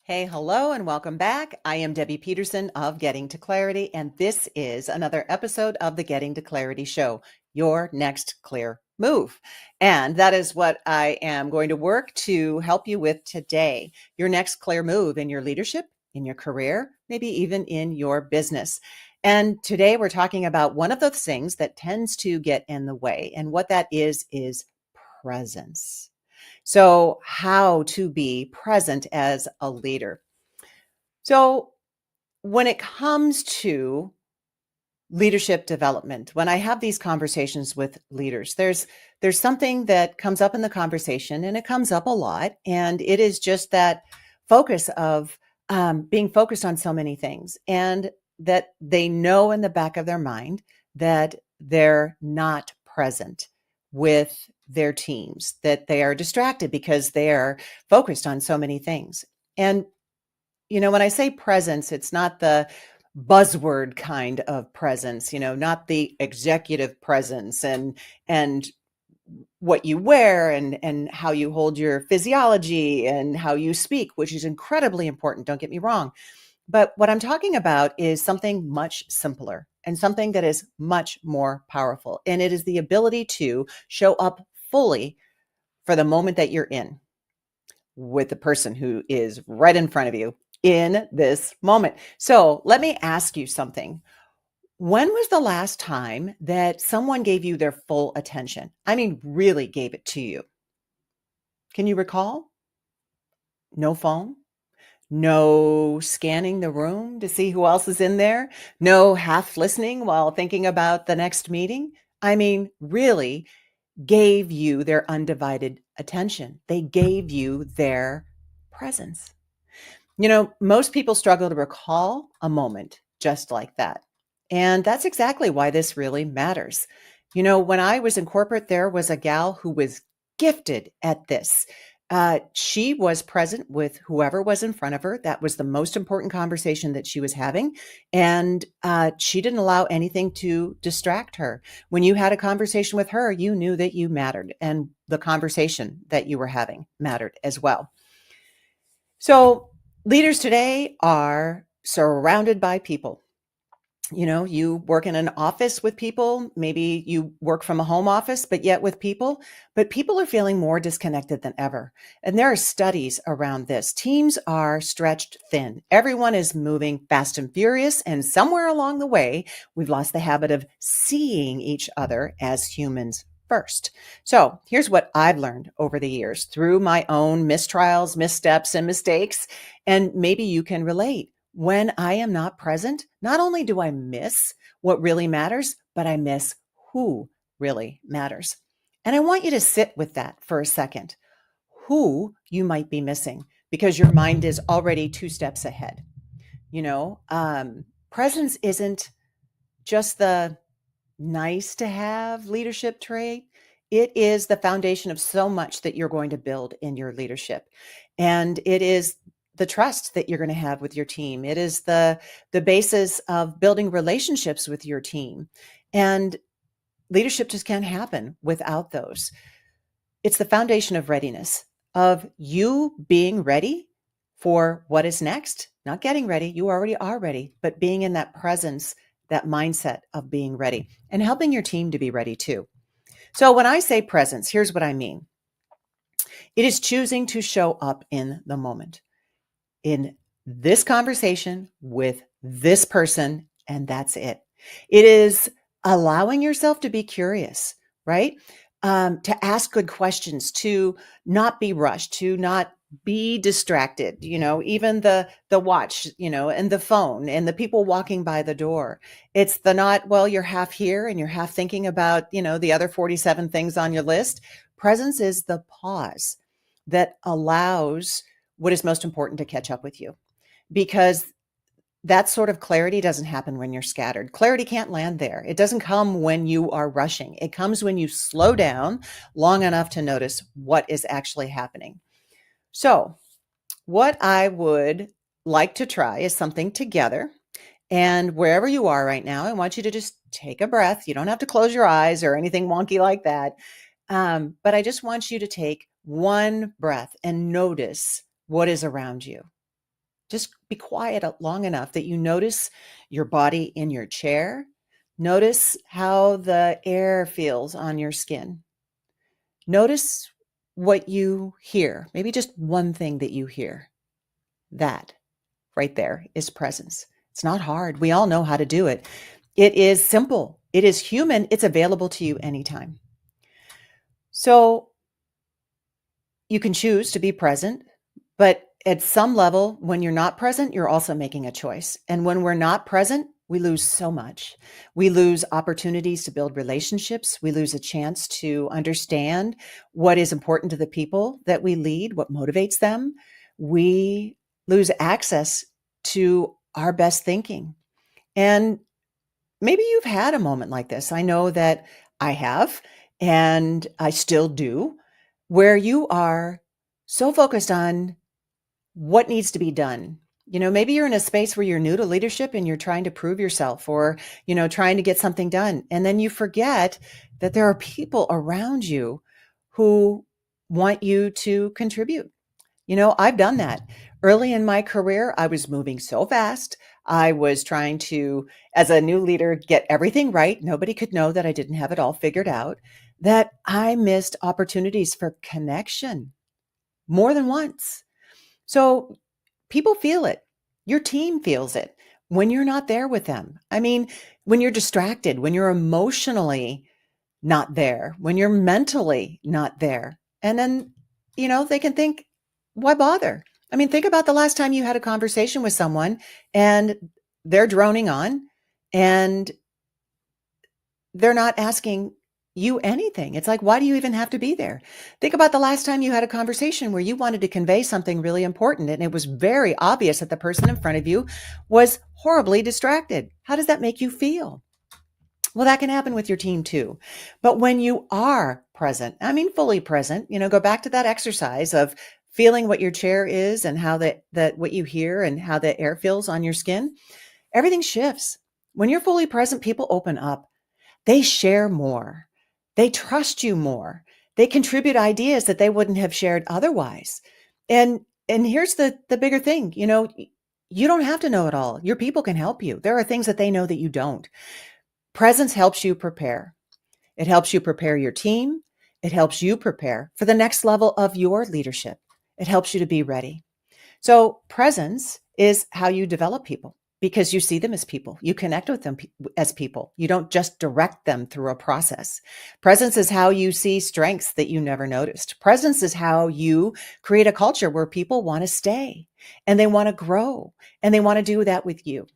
Hey, hello, and welcome back. I am Debbie Peterson of Getting to Clarity, and this is another episode of the Getting to Clarity Show, your next clear move. And that is what I am going to work to help you with today. Your next clear move in your leadership, in your career, maybe even in your business. And today we're talking about one of those things that tends to get in the way. And what that is presence. So, how to be present as a leader. So, when it comes to leadership development, when I have these conversations with leaders, there's something that comes up in the conversation, and it comes up a lot, and it is just that focus of being focused on so many things, and that they know in the back of their mind that they're not present with their teams, that they are distracted because they are focused on so many things. And when I say presence, it's not the buzzword kind of presence, not the executive presence and what you wear and how you hold your physiology and how you speak, which is incredibly important, don't get me wrong. But what I'm talking about is something much simpler and something that is much more powerful. And it is the ability to show up fully for the moment that you're in with the person who is right in front of you in this moment. So let me ask you something. When was the last time that someone gave you their full attention? I mean, really gave it to you. Can you recall? No phone? No scanning the room to see who else is in there? No half listening while thinking about the next meeting? I mean, really gave you their undivided attention. They gave you their presence. Most people struggle to recall a moment just like that. And that's exactly why this really matters. When I was in corporate, there was a gal who was gifted at this. She was present with whoever was in front of her. That was the most important conversation that she was having. And she didn't allow anything to distract her. When you had a conversation with her, you knew that you mattered and the conversation that you were having mattered as well. So, leaders today are surrounded by people. You work in an office with people, maybe you work from a home office, but yet with people. But people are feeling more disconnected than ever. And there are studies around this. Teams are stretched thin. Everyone is moving fast and furious. And somewhere along the way, we've lost the habit of seeing each other as humans first. So here's what I've learned over the years through my own mistrials, missteps, and mistakes. And maybe you can relate. When I am not present, not only do I miss what really matters, but I miss who really matters. And I want you to sit with that for a second. Who you might be missing because your mind is already 2 steps ahead. Presence isn't just the nice to have leadership trait. It is the foundation of so much that you're going to build in your leadership. And it is the trust that you're going to have with your team. It is the basis of building relationships with your team. And leadership just can't happen without those. It's the foundation of readiness, of you being ready for what is next, not getting ready. You already are ready, but being in that presence, that mindset of being ready and helping your team to be ready too. So when I say presence, here's what I mean. It is choosing to show up in the moment, in this conversation with this person, and that's it. It is allowing yourself to be curious, right? To ask good questions, to not be rushed, to not be distracted, even the watch, and the phone and the people walking by the door. It's the not, well, you're half here and you're half thinking about, the other 47 things on your list. Presence is the pause that allows what is most important to catch up with you, because that sort of clarity doesn't happen when you're scattered. Clarity can't land there. It doesn't come when you are rushing. It comes when you slow down long enough to notice what is actually happening. So, what I would like to try is something together. And wherever you are right now, I want you to just take a breath. You don't have to close your eyes or anything wonky like that. But I just want you to take one breath and notice what is around you. Just be quiet long enough that you notice your body in your chair. Notice how the air feels on your skin. Notice what you hear, maybe just one thing that you hear. That right there is presence. It's not hard. We all know how to do it. It is simple. It is human. It's available to you anytime. So you can choose to be present, but at some level, when you're not present, you're also making a choice. And when we're not present, we lose so much. We lose opportunities to build relationships. We lose a chance to understand what is important to the people that we lead, what motivates them. We lose access to our best thinking. And maybe you've had a moment like this. I know that I have, and I still do, where you are so focused on what needs to be done. Maybe you're in a space where you're new to leadership and you're trying to prove yourself or, trying to get something done. And then you forget that there are people around you who want you to contribute. I've done that. Early in my career, I was moving so fast. I was trying to, as a new leader, get everything right. Nobody could know that I didn't have it all figured out, that I missed opportunities for connection more than once. So people feel it. Your team feels it when you're not there with them. I mean, when you're distracted, when you're emotionally not there, when you're mentally not there. And then, they can think, why bother? I mean, think about the last time you had a conversation with someone and they're droning on and they're not asking you anything. It's like, why do you even have to be there? Think about the last time you had a conversation where you wanted to convey something really important and it was very obvious that the person in front of you was horribly distracted. How does that make you feel? Well, that can happen with your team too. But when you are present, I mean, fully present, go back to that exercise of feeling what your chair is and how that what you hear and how the air feels on your skin, everything shifts. When you're fully present, people open up. They share more. They trust you more. They contribute ideas that they wouldn't have shared otherwise. And here's the bigger thing, you don't have to know it all. Your people can help you. There are things that they know that you don't. Presence helps you prepare. It helps you prepare your team. It helps you prepare for the next level of your leadership. It helps you to be ready. So presence is how you develop people because you see them as people. You connect with them as people. You don't just direct them through a process. Presence is how you see strengths that you never noticed. Presence is how you create a culture where people want to stay and they want to grow and they want to do that with you.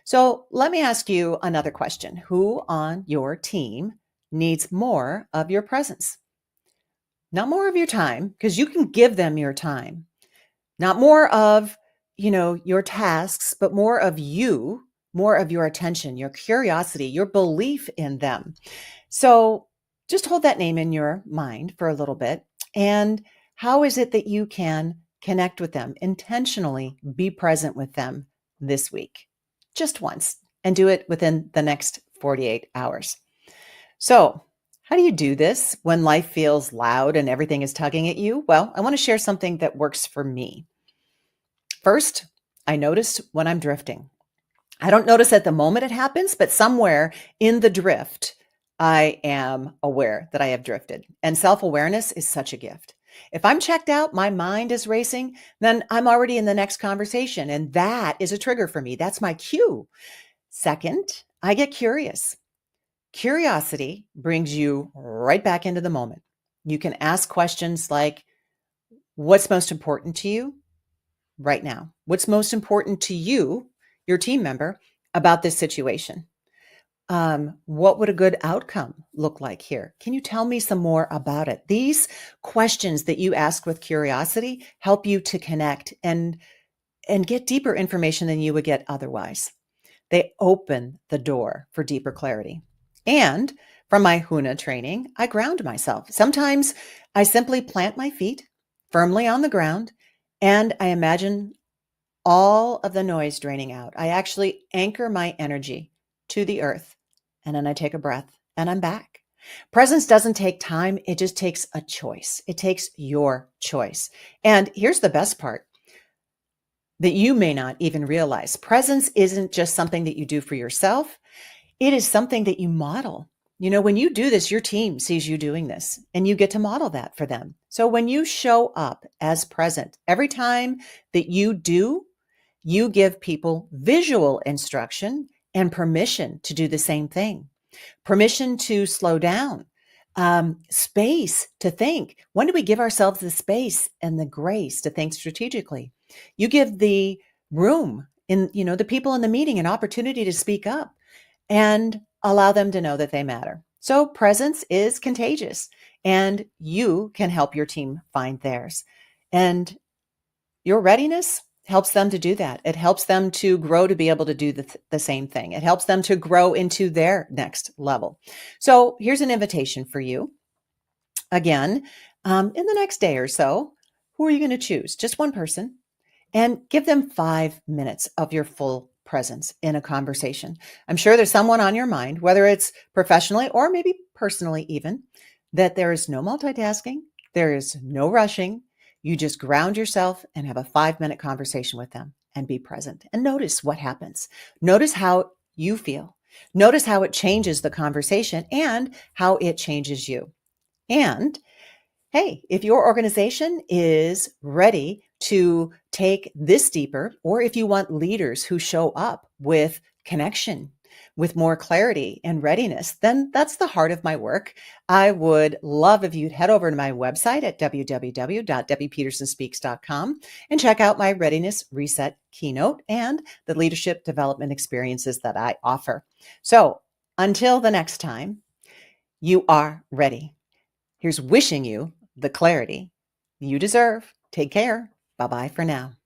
So let me ask you another question. Who on your team needs more of your presence? Not more of your time, because you can give them your time. Not more of, your tasks, but more of you, more of your attention, your curiosity, your belief in them. So just hold that name in your mind for a little bit. And how is it that you can connect with them, intentionally be present with them this week? Just once, and do it within the next 48 hours. So, how do you do this when life feels loud and everything is tugging at you? Well, I want to share something that works for me. First, I notice when I'm drifting. I don't notice at the moment it happens, but somewhere in the drift, I am aware that I have drifted. And self-awareness is such a gift. If I'm checked out, my mind is racing, then I'm already in the next conversation. And that is a trigger for me. That's my cue. Second, I get curious. Curiosity brings you right back into the moment. You can ask questions like, what's most important to you right now? What's most important to you, your team member, about this situation? What would a good outcome look like here? Can you tell me some more about it? These questions that you ask with curiosity help you to connect and get deeper information than you would get otherwise. They open the door for deeper clarity. And from my HUNA training, I ground myself. Sometimes I simply plant my feet firmly on the ground and I imagine all of the noise draining out. I actually anchor my energy to the earth and then I take a breath and I'm back. Presence doesn't take time. It just takes a choice. It takes your choice. And here's the best part. that you may not even realize. Presence isn't just something that you do for yourself. It is something that you model. When you do this, your team sees you doing this and you get to model that for them. So when you show up as present, every time that you do, you give people visual instruction and permission to do the same thing, permission to slow down, space to think. When do we give ourselves the space and the grace to think strategically? You give the room the people in the meeting an opportunity to speak up and allow them to know that they matter. So presence is contagious and you can help your team find theirs. And your readiness helps them to do that. It helps them to grow to be able to do the same thing. It helps them to grow into their next level. So here's an invitation for you. Again, in the next day or so, who are you going to choose? Just one person, and give them 5 minutes of your full presence in a conversation. I'm sure there's someone on your mind, whether it's professionally or maybe personally even, that there is no multitasking, there is no rushing. You just ground yourself and have a 5-minute conversation with them and be present and notice what happens. Notice how you feel. Notice how it changes the conversation and how it changes you. And hey, if your organization is ready to take this deeper, or if you want leaders who show up with connection, with more clarity and readiness, then that's the heart of my work. I would love if you'd head over to my website at www.debbiepetersonspeaks.com and check out my Readiness Reset keynote and the leadership development experiences that I offer. So until the next time, you are ready. Here's wishing you the clarity you deserve. Take care. Bye-bye for now.